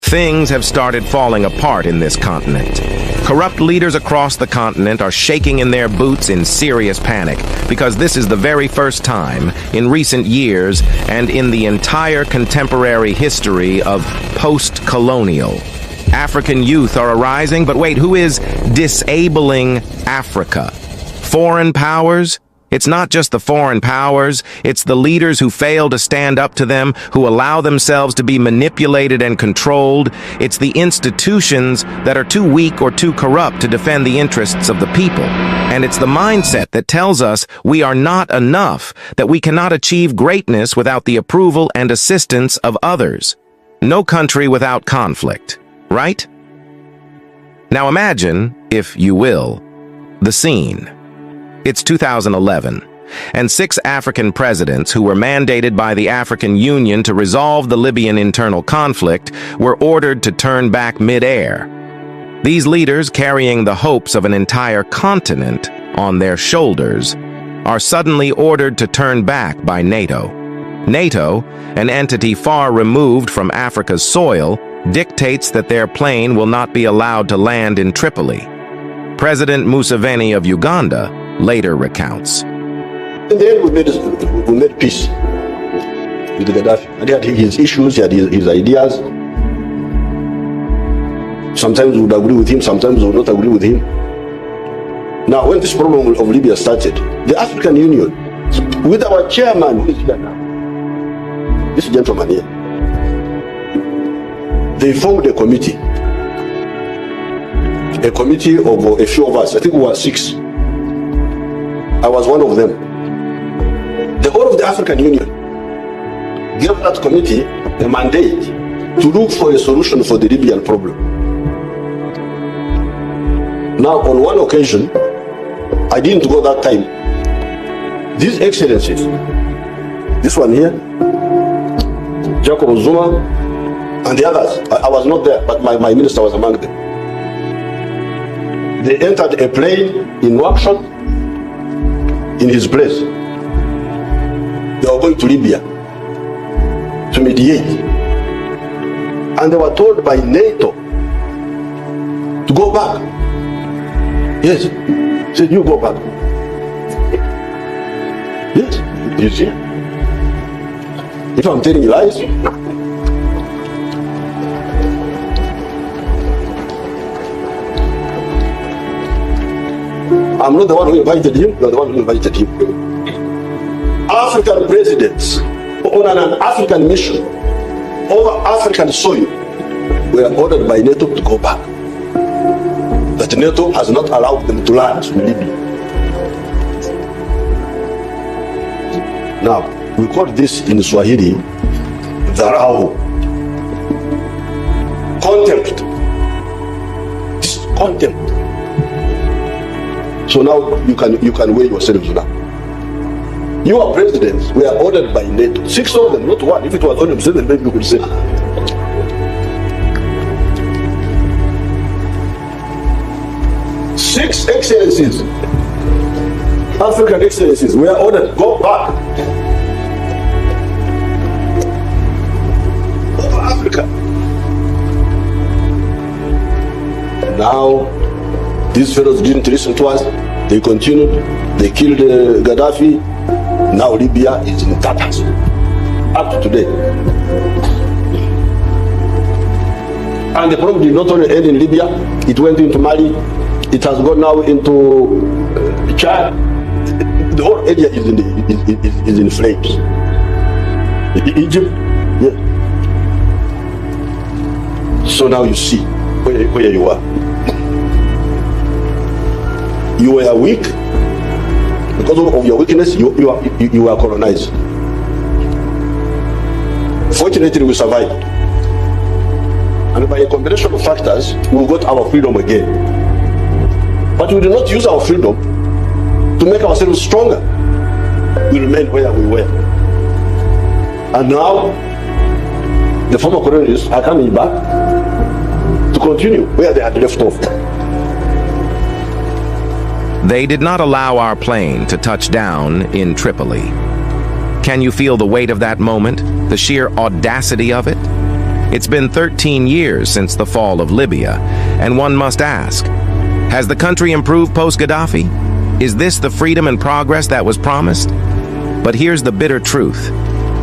Things have started falling apart in this continent. Corrupt leaders across the continent are shaking in their boots in serious panic because this is the very first time in recent years and in the entire contemporary history of post-colonial. African youth are arising, but wait, who is disabling Africa? Foreign powers? It's not just the foreign powers, it's the leaders who fail to stand up to them, who allow themselves to be manipulated and controlled. It's the institutions that are too weak or too corrupt to defend the interests of the people. And it's the mindset that tells us we are not enough, that we cannot achieve greatness without the approval and assistance of others. No country without conflict, right? Now imagine, if you will, the scene. It's 2011, and 6 African presidents who were mandated by the African Union to resolve the Libyan internal conflict were ordered to turn back mid-air. These leaders, carrying the hopes of an entire continent on their shoulders, are suddenly ordered to turn back by NATO. NATO, an entity far removed from Africa's soil, dictates that their plane will not be allowed to land in Tripoli. President Museveni of Uganda later recounts. In the end, we made peace with Gaddafi. And he had his issues, he had his ideas. Sometimes we would agree with him, sometimes we would not agree with him. Now, when this problem of Libya started, the African Union, with our chairman, who is here now, this gentleman here, they formed a committee of a few of us. I think we were 6. I was one of them. The whole of the African Union gave that committee a mandate to look for a solution for the Libyan problem. Now, on one occasion, I didn't go that time. These excellencies, this one here, Jacob Zuma, and the others, I was not there, but my minister was among them. They entered a plane in Nouakchott in his place. They were going to Libya to mediate. And they were told by NATO to go back. Yes. Said, you go back. Yes. You see? If I'm telling you lies, I'm not the one who invited him, you're the one who invited him. African presidents on an African mission over African soil were ordered by NATO to go back. That NATO has not allowed them to land in Libya. Now, we call this in Swahili, dharau. Contempt. Contempt. So now you can weigh yourselves now. Your presidents were ordered by NATO. 6 of them, not one. If it was only 7, maybe you could say. 6 excellencies, African excellencies, were ordered, go back. Over Africa. Now, these fellows didn't listen to us. They continued. They killed Gaddafi. Now Libya is in tatters. Up to today. And the problem did not only end in Libya. It went into Mali. It has gone now into Chad. The whole area is in flames. Egypt. Yeah. So now you see where you are. You were weak. Because of your weakness, you are colonized. Fortunately, we survived. And by a combination of factors, we got our freedom again. But we did not use our freedom to make ourselves stronger. We remained where we were. And now, the former colonists are coming back to continue where they had left off. They did not allow our plane to touch down in Tripoli. Can you feel the weight of that moment? The sheer audacity of it? It's been 13 years since the fall of Libya, and one must ask, has the country improved post-Gaddafi? Is this the freedom and progress that was promised? But here's the bitter truth.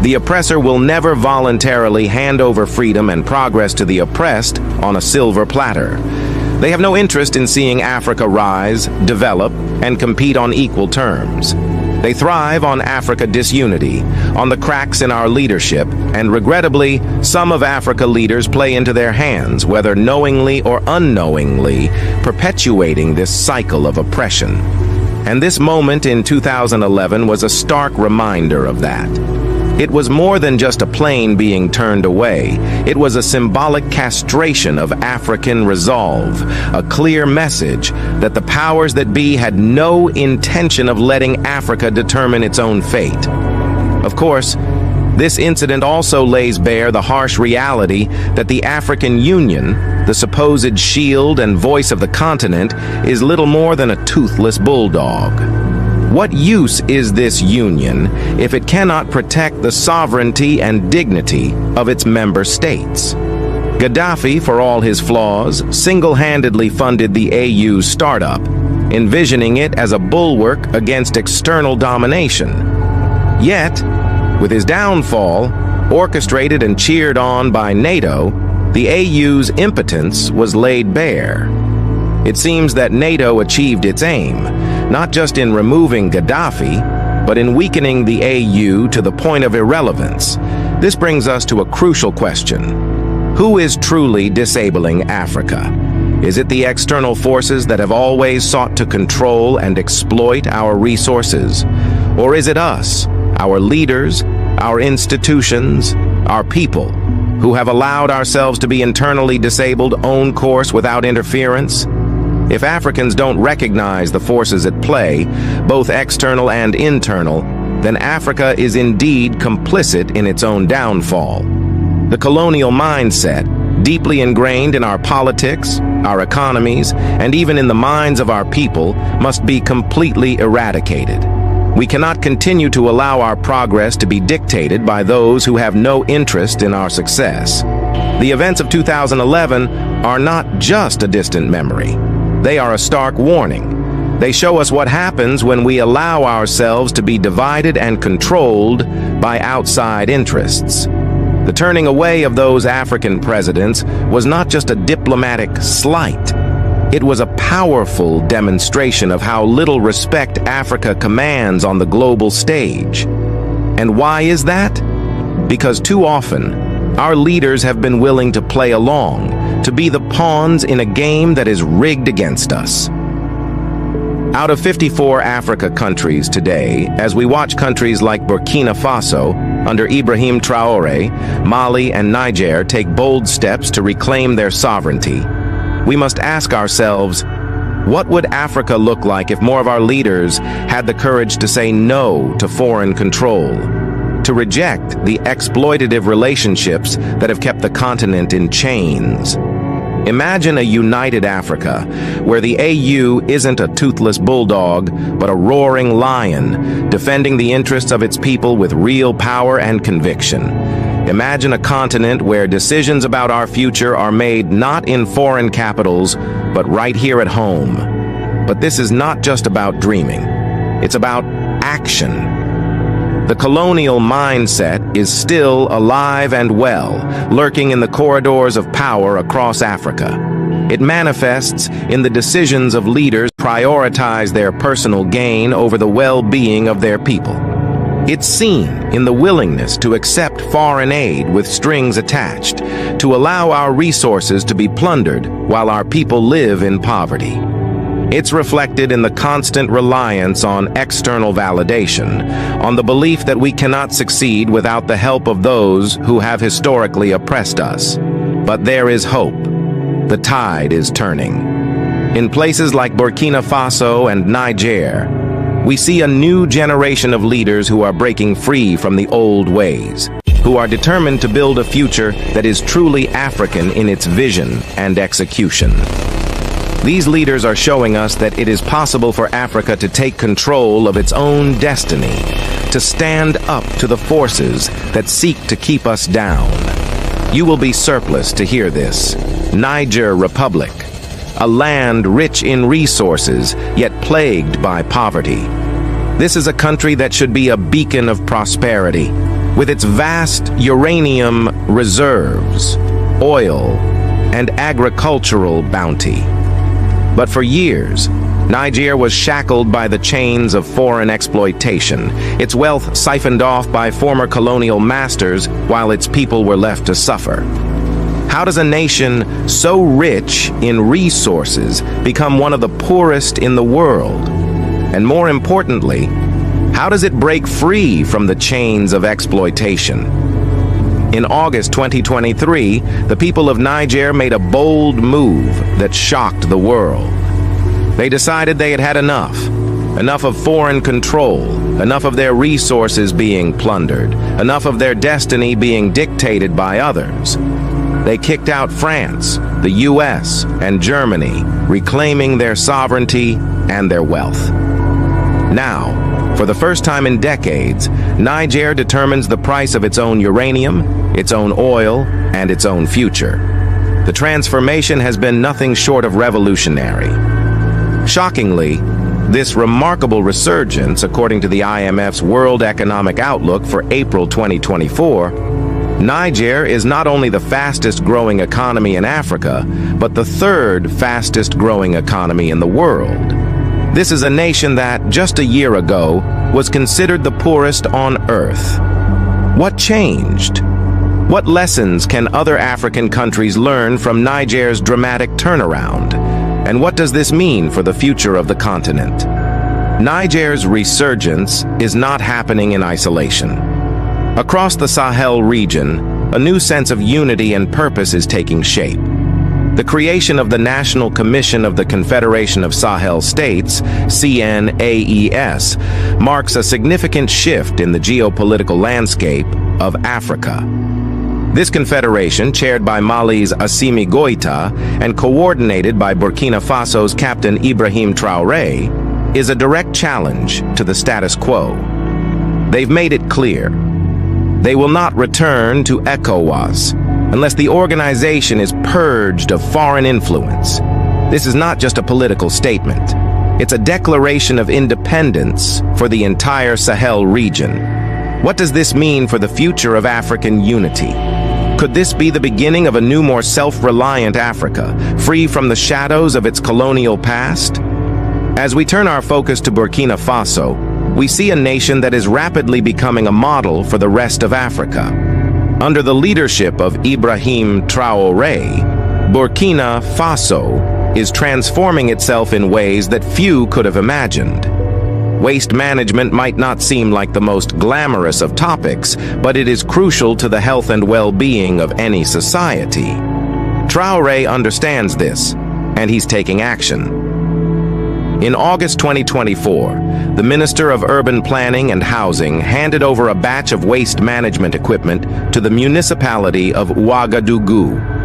The oppressor will never voluntarily hand over freedom and progress to the oppressed on a silver platter. They have no interest in seeing Africa rise, develop, and compete on equal terms. They thrive on Africa disunity, on the cracks in our leadership, and regrettably, some of Africa leaders play into their hands, whether knowingly or unknowingly, perpetuating this cycle of oppression. And this moment in 2011 was a stark reminder of that. It was more than just a plane being turned away. It was a symbolic castration of African resolve, a clear message that the powers that be had no intention of letting Africa determine its own fate. Of course, this incident also lays bare the harsh reality that the African Union, the supposed shield and voice of the continent, is little more than a toothless bulldog. What use is this union if it cannot protect the sovereignty and dignity of its member states? Gaddafi, for all his flaws, single-handedly funded the AU's startup, envisioning it as a bulwark against external domination. Yet, with his downfall, orchestrated and cheered on by NATO, the AU's impotence was laid bare. It seems that NATO achieved its aim, not just in removing Gaddafi, but in weakening the AU to the point of irrelevance. This brings us to a crucial question. Who is truly disabling Africa? Is it the external forces that have always sought to control and exploit our resources? Or is it us, our leaders, our institutions, our people, who have allowed ourselves to be internally disabled, own course without interference? If Africans don't recognize the forces at play, both external and internal, then Africa is indeed complicit in its own downfall. The colonial mindset, deeply ingrained in our politics, our economies, and even in the minds of our people, must be completely eradicated. We cannot continue to allow our progress to be dictated by those who have no interest in our success. The events of 2011 are not just a distant memory. They are a stark warning. They show us what happens when we allow ourselves to be divided and controlled by outside interests. The turning away of those African presidents was not just a diplomatic slight. It was a powerful demonstration of how little respect Africa commands on the global stage. And why is that? Because too often, our leaders have been willing to play along, to be the pawns in a game that is rigged against us. Out of 54 Africa countries today, as we watch countries like Burkina Faso, under Ibrahim Traoré, Mali and Niger take bold steps to reclaim their sovereignty, we must ask ourselves, what would Africa look like if more of our leaders had the courage to say no to foreign control, to reject the exploitative relationships that have kept the continent in chains? Imagine a united Africa, where the AU isn't a toothless bulldog, but a roaring lion, defending the interests of its people with real power and conviction. Imagine a continent where decisions about our future are made not in foreign capitals, but right here at home. But this is not just about dreaming. It's about action. The colonial mindset is still alive and well, lurking in the corridors of power across Africa. It manifests in the decisions of leaders who prioritize their personal gain over the well-being of their people. It's seen in the willingness to accept foreign aid with strings attached, to allow our resources to be plundered while our people live in poverty. It's reflected in the constant reliance on external validation, on the belief that we cannot succeed without the help of those who have historically oppressed us. But there is hope. The tide is turning. In places like Burkina Faso and Niger, we see a new generation of leaders who are breaking free from the old ways, who are determined to build a future that is truly African in its vision and execution. These leaders are showing us that it is possible for Africa to take control of its own destiny, to stand up to the forces that seek to keep us down. You will be surplused to hear this. Niger Republic, a land rich in resources, yet plagued by poverty. This is a country that should be a beacon of prosperity, with its vast uranium reserves, oil, and agricultural bounty. But for years, Niger was shackled by the chains of foreign exploitation, its wealth siphoned off by former colonial masters while its people were left to suffer. How does a nation so rich in resources become one of the poorest in the world? And more importantly, how does it break free from the chains of exploitation? In August 2023, the people of Niger made a bold move that shocked the world. They decided they had had enough. Enough of foreign control, enough of their resources being plundered, enough of their destiny being dictated by others. They kicked out France, the US, and Germany, reclaiming their sovereignty and their wealth. Now, for the first time in decades, Niger determines the price of its own uranium, its own oil, and its own future. The transformation has been nothing short of revolutionary. Shockingly, this remarkable resurgence, according to the IMF's World Economic Outlook for April 2024, Niger is not only the fastest growing economy in Africa, but the third fastest growing economy in the world. This is a nation that, just a year ago, was considered the poorest on earth. What changed? What lessons can other African countries learn from Niger's dramatic turnaround? And what does this mean for the future of the continent? Niger's resurgence is not happening in isolation. Across the Sahel region, a new sense of unity and purpose is taking shape. The creation of the National Commission of the Confederation of Sahel States, CNAES, marks a significant shift in the geopolitical landscape of Africa. This confederation, chaired by Mali's Assimi Goïta and coordinated by Burkina Faso's Captain Ibrahim Traoré, is a direct challenge to the status quo. They've made it clear they will not return to ECOWAS unless the organization is purged of foreign influence. This is not just a political statement. It's a declaration of independence for the entire Sahel region. What does this mean for the future of African unity? Could this be the beginning of a new, more self-reliant Africa, free from the shadows of its colonial past? As we turn our focus to Burkina Faso, we see a nation that is rapidly becoming a model for the rest of Africa. Under the leadership of Ibrahim Traoré, Burkina Faso is transforming itself in ways that few could have imagined. Waste management might not seem like the most glamorous of topics, but it is crucial to the health and well-being of any society. Traoré understands this, and he's taking action. In August 2024, the Minister of Urban Planning and Housing handed over a batch of waste management equipment to the municipality of Ouagadougou.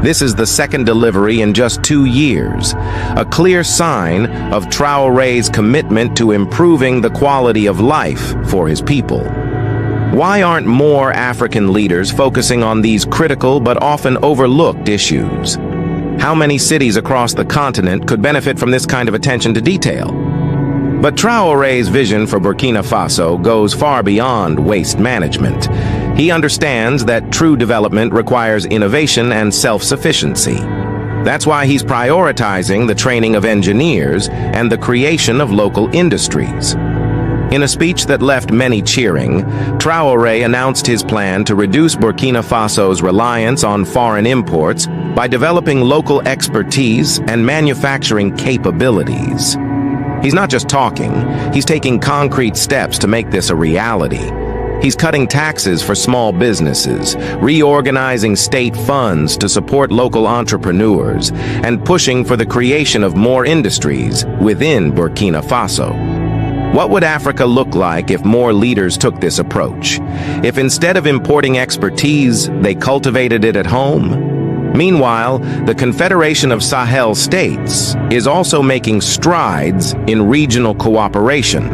This is the second delivery in just 2 years, a clear sign of Traoré's commitment to improving the quality of life for his people. Why aren't more African leaders focusing on these critical but often overlooked issues? How many cities across the continent could benefit from this kind of attention to detail? But Traoré's vision for Burkina Faso goes far beyond waste management. He understands that true development requires innovation and self-sufficiency. That's why he's prioritizing the training of engineers and the creation of local industries. In a speech that left many cheering, Traoré announced his plan to reduce Burkina Faso's reliance on foreign imports by developing local expertise and manufacturing capabilities. He's not just talking, he's taking concrete steps to make this a reality. He's cutting taxes for small businesses, reorganizing state funds to support local entrepreneurs, and pushing for the creation of more industries within Burkina Faso. What would Africa look like if more leaders took this approach? If instead of importing expertise, they cultivated it at home? Meanwhile, the Confederation of Sahel States is also making strides in regional cooperation.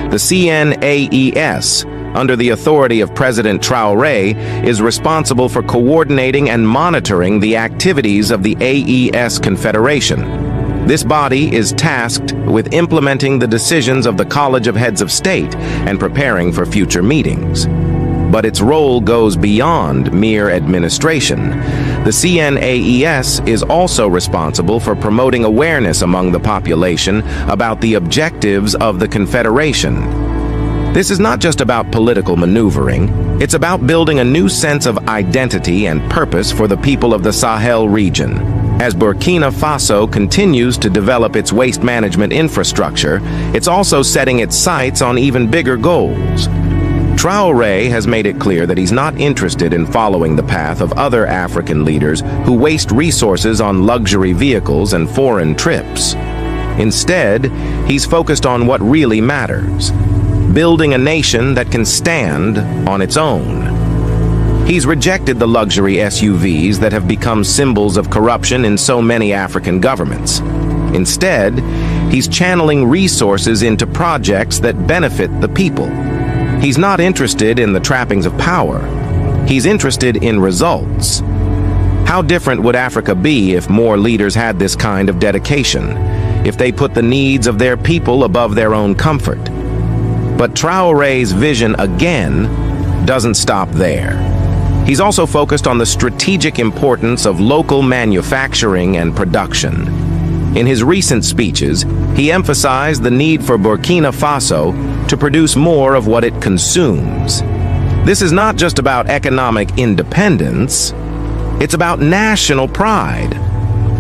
The CNAES, under the authority of President Traoré, is responsible for coordinating and monitoring the activities of the AES Confederation. This body is tasked with implementing the decisions of the College of Heads of State and preparing for future meetings. But its role goes beyond mere administration. The CNAES is also responsible for promoting awareness among the population about the objectives of the Confederation. This is not just about political maneuvering, it's about building a new sense of identity and purpose for the people of the Sahel region. As Burkina Faso continues to develop its waste management infrastructure, it's also setting its sights on even bigger goals. Traoré has made it clear that he's not interested in following the path of other African leaders who waste resources on luxury vehicles and foreign trips. Instead, he's focused on what really matters: building a nation that can stand on its own. He's rejected the luxury SUVs that have become symbols of corruption in so many African governments. Instead, he's channeling resources into projects that benefit the people. He's not interested in the trappings of power. He's interested in results. How different would Africa be if more leaders had this kind of dedication, if they put the needs of their people above their own comfort? But Traoré's vision, again, doesn't stop there. He's also focused on the strategic importance of local manufacturing and production. In his recent speeches, he emphasized the need for Burkina Faso to produce more of what it consumes. This is not just about economic independence, it's about national pride.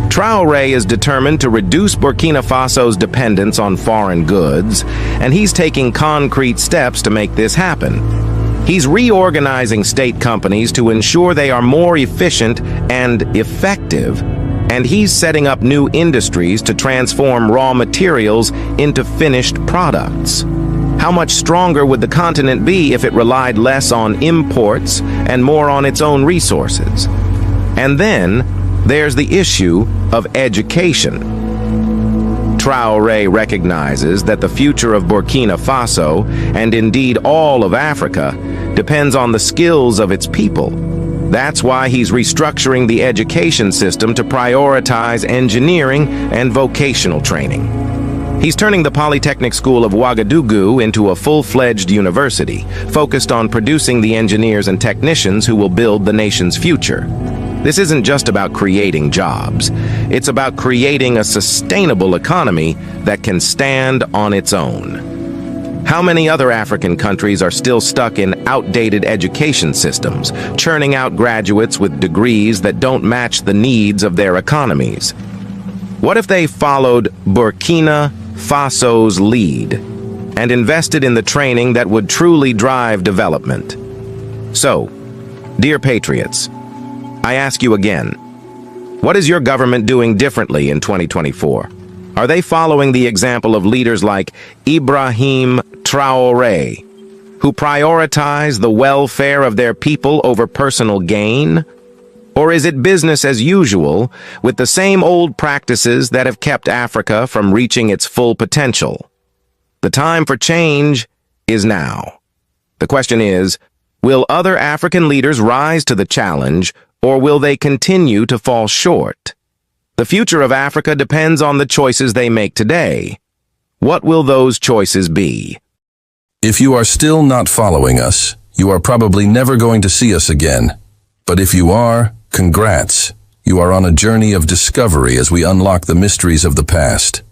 Traoré is determined to reduce Burkina Faso's dependence on foreign goods, and he's taking concrete steps to make this happen. He's reorganizing state companies to ensure they are more efficient and effective, and he's setting up new industries to transform raw materials into finished products. How much stronger would the continent be if it relied less on imports and more on its own resources? And then there's the issue of education. Traoré recognizes that the future of Burkina Faso, and indeed all of Africa, depends on the skills of its people. That's why he's restructuring the education system to prioritize engineering and vocational training. He's turning the Polytechnic School of Ouagadougou into a full-fledged university, focused on producing the engineers and technicians who will build the nation's future. This isn't just about creating jobs. It's about creating a sustainable economy that can stand on its own. How many other African countries are still stuck in outdated education systems, churning out graduates with degrees that don't match the needs of their economies? What if they followed Burkina Faso's lead and invested in the training that would truly drive development? So, dear patriots, I ask you again, what is your government doing differently in 2024? Are they following the example of leaders like Ibrahim Traoré, who prioritize the welfare of their people over personal gain? Or is it business as usual with the same old practices that have kept Africa from reaching its full potential? The time for change is now. The question is, will other African leaders rise to the challenge, or will they continue to fall short? The future of Africa depends on the choices they make today. What will those choices be? If you are still not following us, you are probably never going to see us again. But if you are, congrats. You are on a journey of discovery as we unlock the mysteries of the past.